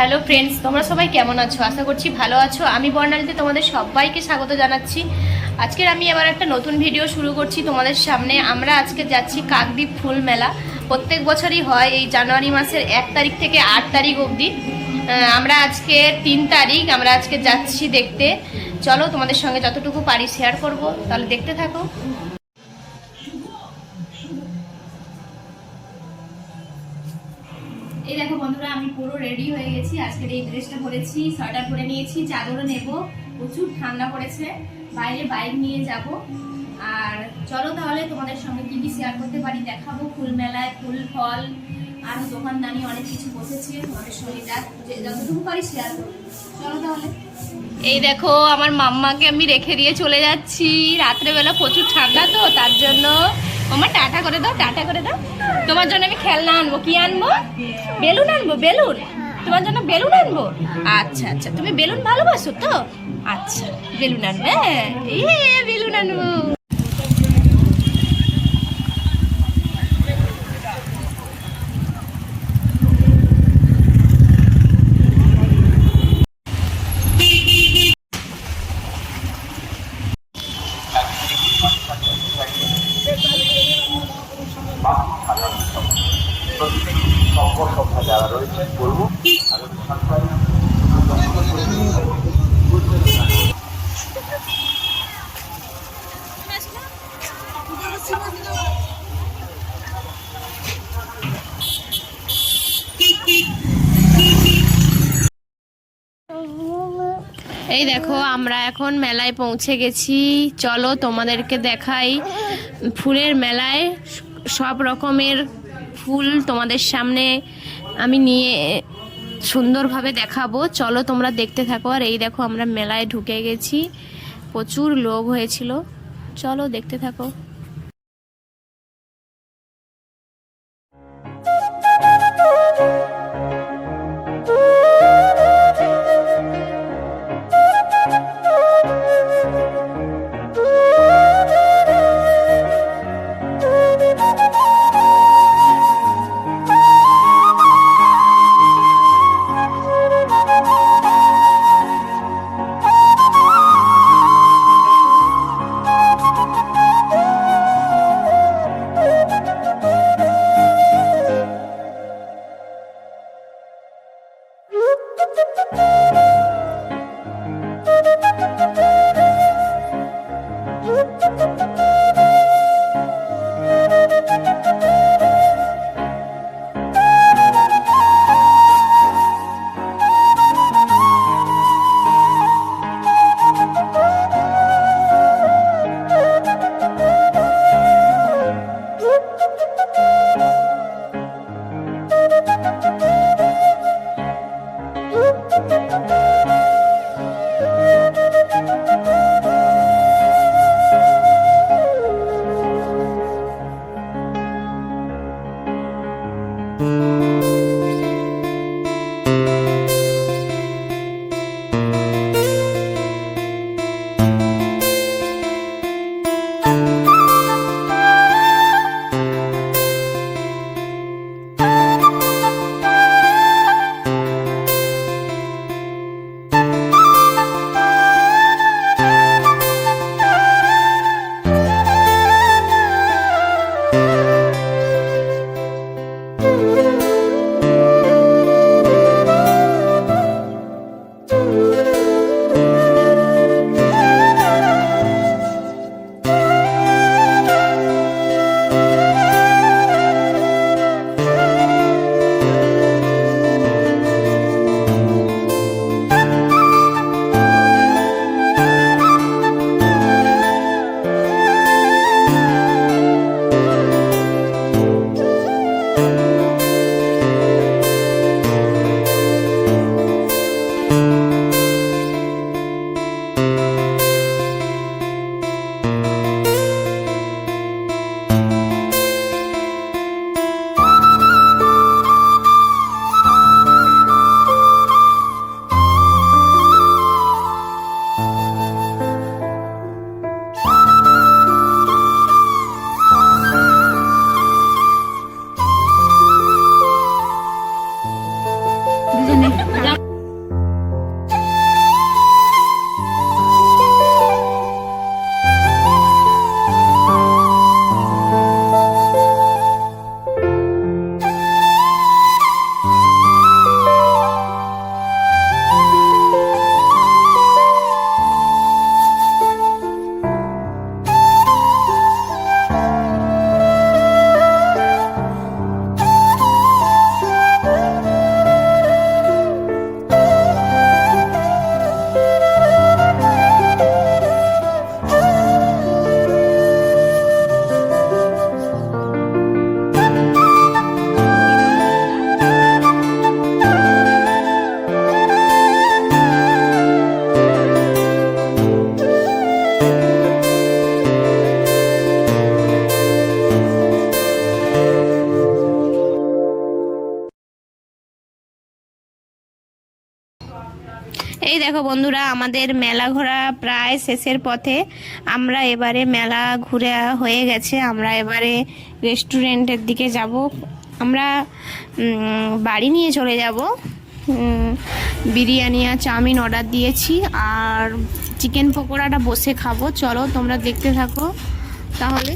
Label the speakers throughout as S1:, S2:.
S1: Hello friends, তোমরা সবাই কেমন আছো? আশা করছি ভালো আছো। আমি বর্ণালীতে তোমাদের সবাইকে স্বাগত জানাচ্ছি। আজকের আমি আবার একটা নতুন ভিডিও শুরু করছি তোমাদের সামনে। আমরা আজকে যাচ্ছি কাকদ্বীপ ফুল মেলা। প্রত্যেক বছরই হয় এই জানুয়ারি মাসের 1 তারিখ থেকে 8 তারিখ অবধি। আমরা আজকে 3 তারিখ, আমরা আজকে যাচ্ছি দেখতে। চলো তোমাদের সঙ্গে যতটুকু পারি শেয়ার করব, তাহলে দেখতে থাকো। এই দেখো বন্ধুরা, আমি পুরো রেডি হয়ে গেছি। আজকের এই ড্রেসটা পরেছি, সোয়েটার পরে নিয়েছি, চাদরও নেব। প্রচুর ঠান্ডা পড়েছে, বাইরে বাইক নিয়ে যাব। আর চলো তাহলে তোমাদের সঙ্গে কি কি শেয়ার করতে পারি দেখাবো। ফুল মেলায় ফুল ফল আর দোকানদানি অনেক কিছু বসেছে, তোমাদের সঙ্গে যতটুকু পারি শেয়ার করবো। চলো তাহলে। এই দেখো আমার মাম্মাকে আমি রেখে দিয়ে চলে যাচ্ছি। রাত্রেবেলা প্রচুর ঠান্ডা তো, তার জন্য আমার টাটা করে দাও, টাটা করে দাও। তোমার জন্য আমি খেলনা আনবো। কি আনবো? বেলুন আনবো। বেলুন? তোমার জন্য বেলুন আনবো। আচ্ছা আচ্ছা, তুমি বেলুন ভালোবাসো তো? আচ্ছা, বেলুন আনবে। বেলুন আনবো।
S2: যারা রয়েছে বলবো
S1: এই দেখো আমরা এখন মেলায় পৌঁছে গেছি। চলো তোমাদেরকে দেখাই। ফুলের মেলায় সব রকমের ফুল তোমাদের সামনে আমি নিয়ে সুন্দরভাবে দেখাবো। চলো তোমরা দেখতে থাকো। আর এই দেখো আমরা মেলায় ঢুকে গেছি, প্রচুর লোক হয়েছিল। চলো দেখতে থাকো। এই দেখো বন্ধুরা, আমাদের মেলা ঘোরা প্রায় শেষের পথে। আমরা এবারে মেলা ঘুরে হয়ে গেছে, আমরা এবারে রেস্টুরেন্টের দিকে যাব। আমরা বাড়ি নিয়ে চলে যাব। বিরিয়ানি আর চাউমিন অর্ডার দিয়েছি, আর চিকেন পকোড়াটা বসে খাবো। চলো তোমরা দেখতে থাকো তাহলে।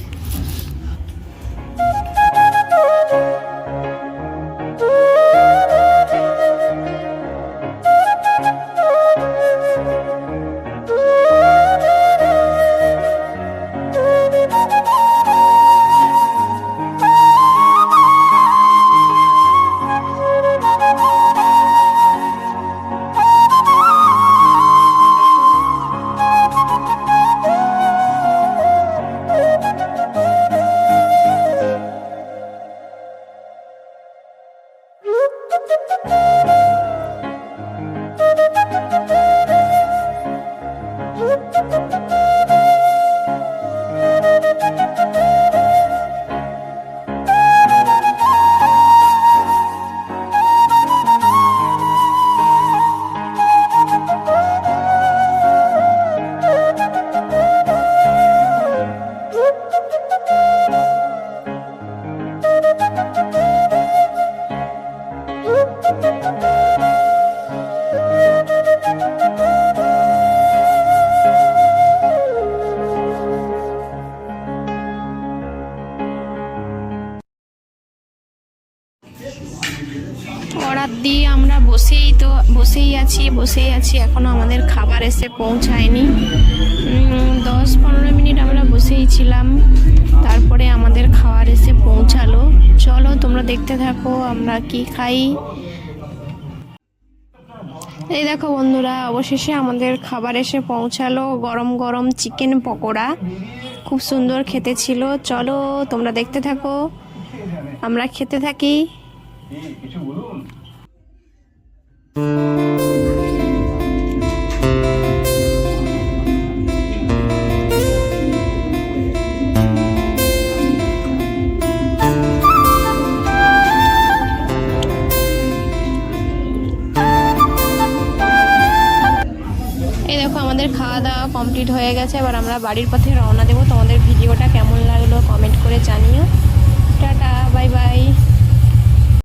S1: অর্ডার দিয়ে আমরা বসেই আছি এখনো আমাদের খাবার এসে পৌঁছায়নি। 10-15 মিনিট আমরা বসেই ছিলাম, তারপরে আমাদের খাবার এসে পৌঁছালো। চলো তোমরা দেখতে থাকো আমরা কি খাই। এই দেখো বন্ধুরা, অবশেষে আমাদের খাবার এসে পৌঁছালো। গরম গরম চিকেন পকোড়া, খুব সুন্দর খেতে ছিল। চলো তোমরা দেখতে থাকো, আমরা খেতে থাকি। এই দেখো আমাদের খাওয়া দাওয়া কমপ্লিট হয়ে গেছে, এবার আমরা বাড়ির পথে রওনা দেবো। তোমাদের ভিডিওটা কেমন লাগলো কমেন্ট করে জানিও। Tata, bye bye.